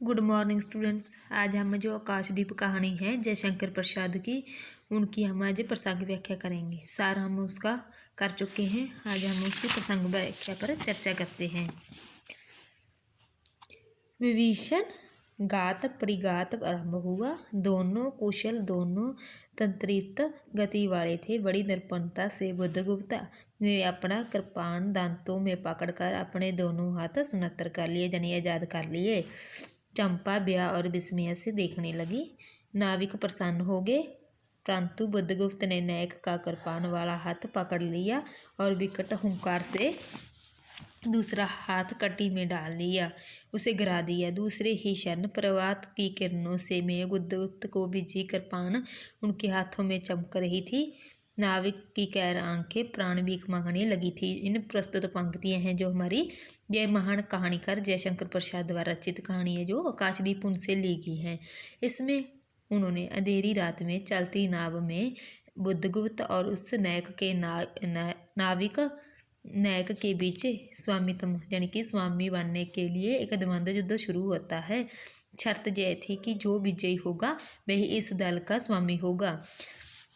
Good morning students. आज हम जो आकाशदीप कहानी है जयशंकर प्रसाद की, उनकी हम आज प्रसंग व्याख्या करेंगे। सार हम उसका कर चुके हैं, आज हम उसकी प्रसंग व्याख्या पर चर्चा करते हैं। विभीषण घात परिघात आरंभ हुआ। दोनों कुशल, दोनों तंत्रित गति वाले थे। बड़ी निपुणता से बुद्धगुप्त ने अपना कृपाण दांतों में पकड़कर अपने दोनों हाथ सुनहतर कर लिए, यानी आजाद कर लिए। चंपा ब्याह और विस्मय से देखने लगी। नाविक प्रसन्न हो गए, परंतु बुद्धगुप्त ने नायक का कृपाण वाला हाथ पकड़ लिया और विकट हुंकार से दूसरा हाथ कटी में डाल लिया, उसे गिरा दिया। दूसरे ही क्षण प्रभात की किरणों से बुद्धगुप्त को विजयी कृपाण उनके हाथों में चमक रही थी। नाविक की कैर आंखें प्राण भीख मांगने लगी थी। इन प्रस्तुत पंक्तियां हैं जो हमारी ये महान कहानीकार जयशंकर प्रसाद द्वारा रचित कहानी है, जो आकाशदीप उनसे ली गई है। इसमें उन्होंने अंधेरी रात में चलती नाव में बुद्धगुप्त और उस नायक के नाविक नायक के बीच स्वामित्व यानी कि स्वामी बनने के लिए एक द्वंद्व युद्ध शुरू होता है। शर्त यह थी कि जो विजयी होगा वही इस दल का स्वामी होगा।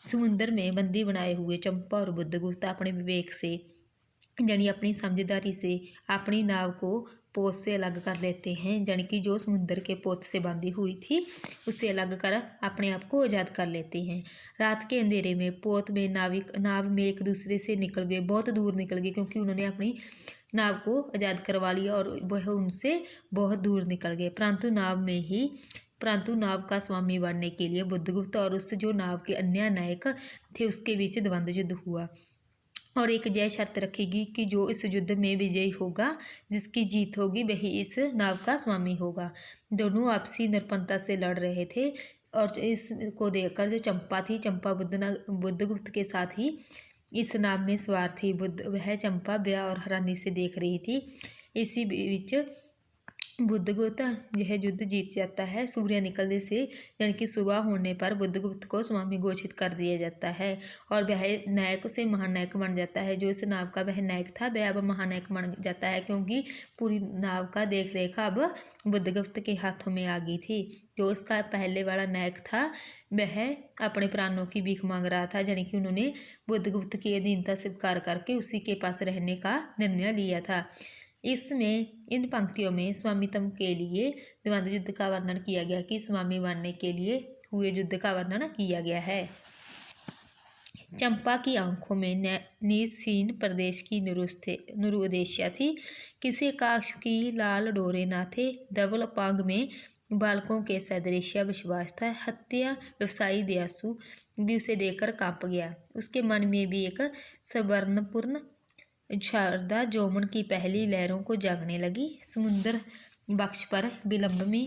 समुद्र में बंदी बनाए हुए चंपा और बुद्धगुप्त अपने विवेक से यानी अपनी समझदारी से अपनी नाव को पोत से अलग कर लेते हैं, यानी कि जो समुद्र के पोत से बांधी हुई थी उससे अलग कर अपने आप को आज़ाद कर लेते हैं। रात के अंधेरे में पोत में नाव में एक दूसरे से निकल गए, बहुत दूर निकल गए, क्योंकि उन्होंने अपनी नाव को आज़ाद करवा लिया और वह उनसे बहुत दूर निकल गए। परंतु नाव का स्वामी बनने के लिए बुद्धगुप्त और उस जो नाव के अन्य नायक थे उसके बीच द्वंद्व युद्ध हुआ और एक जय शर्त रखेगी कि जो इस युद्ध में विजयी होगा, जिसकी जीत होगी, वही इस नाव का स्वामी होगा। दोनों आपसी निरपणता से लड़ रहे थे और इसको देखकर जो चंपा थी, चंपा बुद्धगुप्त के साथ ही इस नाव में सवार थी। वह चंपा ब्याह और हैरानी से देख रही थी। इसी बीच बुद्धगुप्त यह युद्ध जीत जाता है। सूर्य निकलने से यानी कि सुबह होने पर बुद्धगुप्त को स्वामी घोषित कर दिया जाता है और वह नायक से महानायक बन जाता है। जो इस नाव का वह नायक था वह अब महानायक बन जाता है, क्योंकि पूरी नाव का देख रेख अब बुद्धगुप्त के हाथों में आ गई थी। जो इसका पहले वाला नायक था वह अपने प्राणों की भीख मांग रहा था, यानी कि उन्होंने बुद्धगुप्त की अधीनता स्वीकार करके उसी के पास रहने का निर्णय लिया था। इसमें इन पंक्तियों में स्वामित्व के लिए द्वंद्व युद्ध का वर्णन किया गया कि स्वामी बनने के लिए हुए युद्ध का वर्णन किया गया है। चंपा की आंखों में निशीन प्रदेश की निरुद्देश्य थी। किसी काक्ष की लाल डोरे न थे। धवल पांग में बालकों के सदृश विश्वास था। हत्या व्यवसायी दयासु भी उसे देखकर कांप गया। उसके मन में भी एक सवर्णपूर्ण शारदा जोमन की पहली लहरों को जागने लगी। समुद्र बक्ष पर विलंब में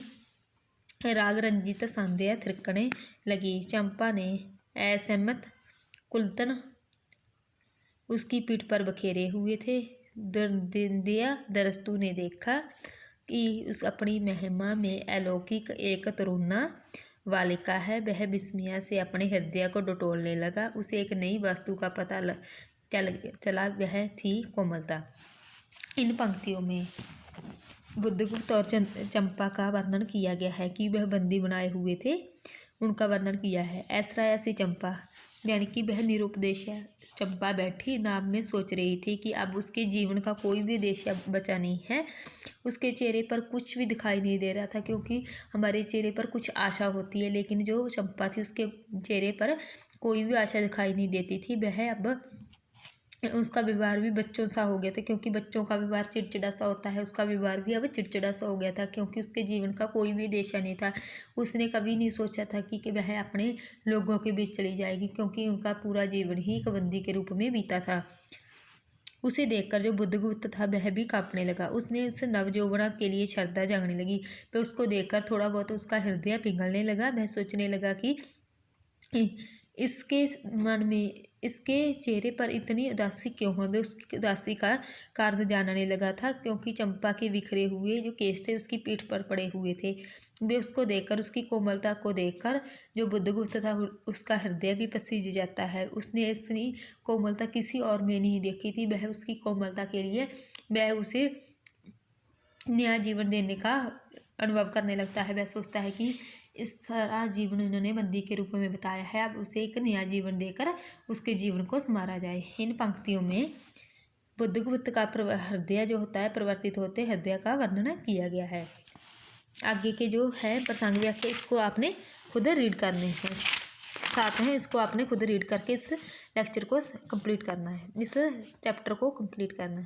राग रंजित संध्या थिरकने लगी। चंपा ने असहमत कुलतन उसकी पीठ पर बखेरे हुए थे। दिया दरस्तु ने देखा कि उस अपनी महिमा में अलौकिक एक तरुणा बालिका है। वह विस्मय से अपने हृदय को टटोलने लगा। उसे एक नई वस्तु का पता चला, वह थी कोमलता। इन पंक्तियों में बुद्धगुप्त और चंपा का वर्णन किया गया है कि वह बंदी बनाए हुए थे, उनका वर्णन किया है। ऐसी चंपा यानी कि वह निरुपदेश चंपा बैठी नाव में सोच रही थी कि अब उसके जीवन का कोई भी उद्देश्य बचा नहीं है। उसके चेहरे पर कुछ भी दिखाई नहीं दे रहा था, क्योंकि हमारे चेहरे पर कुछ आशा होती है, लेकिन जो चंपा थी उसके चेहरे पर कोई भी आशा दिखाई नहीं देती थी। वह अब उसका व्यवहार भी बच्चों सा हो गया था, क्योंकि बच्चों का व्यवहार चिड़चिड़ा सा होता है। उसका व्यवहार भी अब चिड़चिड़ा सा हो गया था, क्योंकि उसके जीवन का कोई भी उद्देश्य नहीं था। उसने कभी नहीं सोचा था कि वह अपने लोगों के बीच चली जाएगी, क्योंकि उनका पूरा जीवन ही एक बंदी के रूप में बीता था। उसे देखकर जो बुद्धगुप्त था वह भी कांपने लगा। उसने उस नवजौवना के लिए श्रद्धा जागने लगी। वह उसको देखकर थोड़ा बहुत उसका हृदय पिघलने लगा। वह सोचने लगा कि इसके मन में, इसके चेहरे पर इतनी उदासी क्यों है। वह उसकी उदासी का कारण जानने लगा था, क्योंकि चंपा के बिखरे हुए जो केश थे उसकी पीठ पर पड़े हुए थे। वे उसको देखकर, उसकी कोमलता को देखकर जो बुद्धगुप्त था उसका हृदय भी पसीज जाता है। उसने इतनी कोमलता किसी और में नहीं देखी थी। वह उसकी कोमलता के लिए वह उसे नया जीवन देने का अनुभव करने लगता है। वह सोचता है कि इस सारा जीवन इन्होंने बंदी के रूप में बताया है, अब उसे एक नया जीवन देकर उसके जीवन को संवारा जाए। इन पंक्तियों में बुद्धगुप्त का हृदय जो होता है परिवर्तित होते हृदय का वर्णन किया गया है। आगे के जो है प्रसंग व्याख्या इसको आपने खुद रीड करने हैं, साथ में इसको आपने खुद रीड करके इस लेक्चर को कंप्लीट करना है, इस चैप्टर को कंप्लीट करना है।